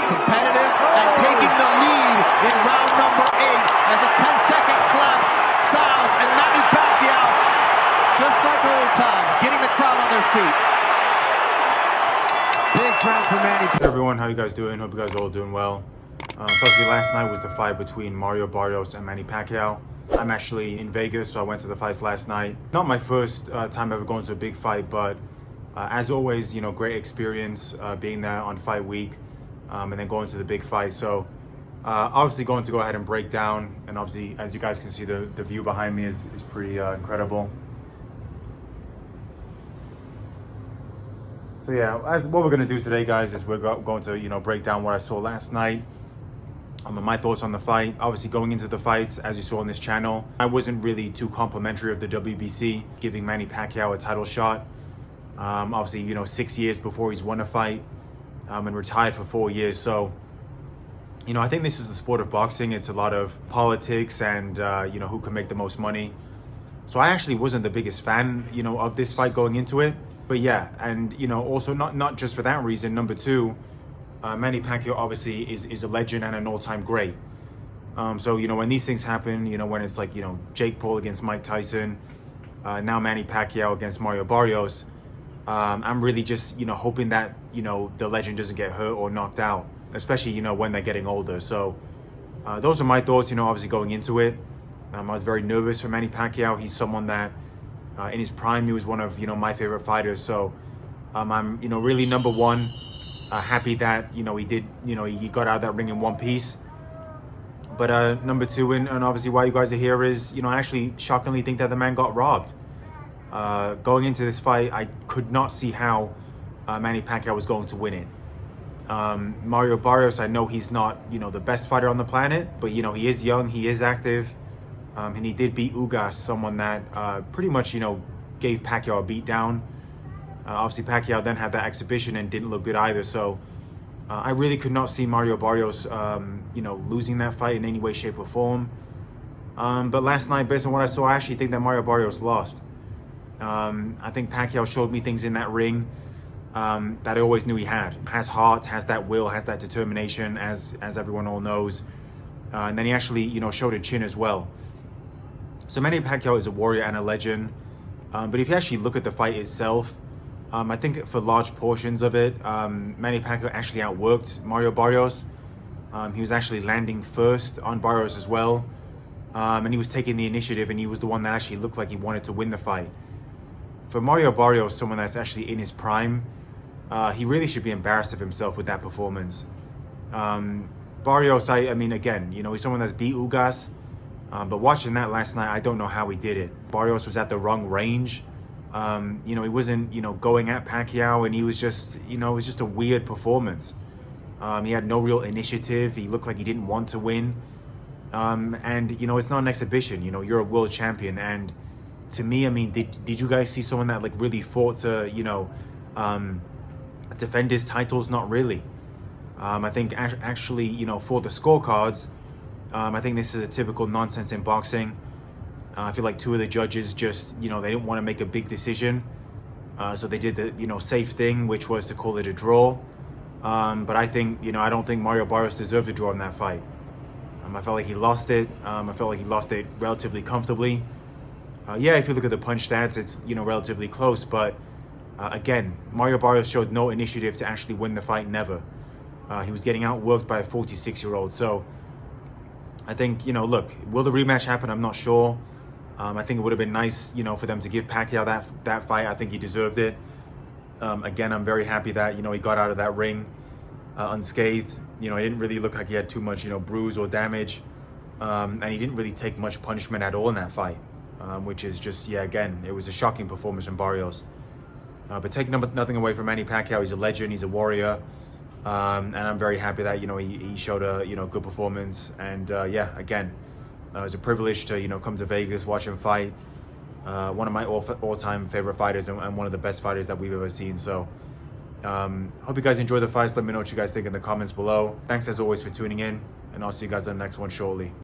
competitive and taking the lead in round number 8 as the 10-second clap sounds, and Manny Pacquiao, just like old times, getting the crowd on their feet. Big round for Manny. Hey everyone, how you guys doing? Hope you guys are all doing well. So obviously last night was the fight between Mario Barrios and Manny Pacquiao. I'm actually in Vegas, so I went to the fights last night. Not my first time ever going to a big fight, but as always, you know, great experience being there on fight week and then going to the big fight. So obviously going to go ahead and break down, and obviously as you guys can see, the view behind me is pretty incredible. So yeah, what we're gonna do today, guys, is we're going to, you know, break down what I saw last night, my thoughts on the fight. Obviously going into the fights, as you saw on this channel, I wasn't really too complimentary of the WBC giving Manny Pacquiao a title shot. Obviously, you know, 6 years before he's won a fight and retired for 4 years. So, you know, I think this is the sport of boxing. It's a lot of politics and, you know, who can make the most money. So I actually wasn't the biggest fan, you know, of this fight going into it. But yeah, and, you know, also not just for that reason. Number two, Manny Pacquiao obviously is a legend and an all-time great. So, you know, when these things happen, you know, when it's like, you know, Jake Paul against Mike Tyson, now Manny Pacquiao against Mario Barrios, I'm really just, you know, hoping that, you know, the legend doesn't get hurt or knocked out, especially, you know, when they're getting older. So those are my thoughts, you know, obviously going into it. I was very nervous for Manny Pacquiao. He's someone that in his prime, he was one of, you know, my favorite fighters. So I'm, you know, really number one, happy that, you know, he did, you know, he got out of that ring in one piece. But number two, and obviously why you guys are here is, you know, I actually shockingly think that the man got robbed. Going into this fight, I could not see how Manny Pacquiao was going to win it. Mario Barrios, I know he's not, you know, the best fighter on the planet, but, you know, he is young, he is active. And he did beat Ugas, someone that pretty much, you know, gave Pacquiao a beat down. Obviously, Pacquiao then had that exhibition and didn't look good either. So I really could not see Mario Barrios, you know, losing that fight in any way, shape, or form. But last night, based on what I saw, I actually think that Mario Barrios lost. I think Pacquiao showed me things in that ring that I always knew he had. Has heart, has that will, has that determination, as everyone all knows. And then he actually, you know, showed a chin as well. So Manny Pacquiao is a warrior and a legend, but if you actually look at the fight itself, I think for large portions of it, Manny Pacquiao actually outworked Mario Barrios. He was actually landing first on Barrios as well, and he was taking the initiative, and he was the one that actually looked like he wanted to win the fight. For Mario Barrios, someone that's actually in his prime, he really should be embarrassed of himself with that performance. Barrios, I mean, again, you know, he's someone that's beat Ugas. But watching that last night, I don't know how he did it. Barrios was at the wrong range. You know, he wasn't, you know, going at Pacquiao, and he was just, you know, it was just a weird performance. He had no real initiative. He looked like he didn't want to win. And, you know, it's not an exhibition. You know, you're a world champion. And to me, I mean, did you guys see someone that, like, really fought to, you know, defend his titles? Not really. I think actually, you know, for the scorecards, I think this is a typical nonsense in boxing. I feel like two of the judges just, you know, they didn't want to make a big decision. So they did the, you know, safe thing, which was to call it a draw. But I think, you know, I don't think Mario Barrios deserved a draw in that fight. I felt like he lost it. I felt like he lost it relatively comfortably. Yeah, if you look at the punch stats, it's, you know, relatively close. But again, Mario Barrios showed no initiative to actually win the fight, never. He was getting outworked by a 46-year-old. So I think, you know, look, will the rematch happen? I'm not sure. I think it would have been nice, you know, for them to give Pacquiao that fight. I think he deserved it. Again, I'm very happy that, you know, he got out of that ring unscathed. You know, he didn't really look like he had too much, you know, bruise or damage. And he didn't really take much punishment at all in that fight, which is just, yeah, again, it was a shocking performance from Barrios. But taking nothing away from Manny Pacquiao, he's a legend, he's a warrior. And I'm very happy that, you know, he showed a, you know, good performance. And yeah, again, it was a privilege to, you know, come to Vegas, watch him fight. One of my all-time favorite fighters and one of the best fighters that we've ever seen. So hope you guys enjoy the fights. Let me know what you guys think in the comments below. Thanks as always for tuning in, and I'll see you guys in the next one shortly.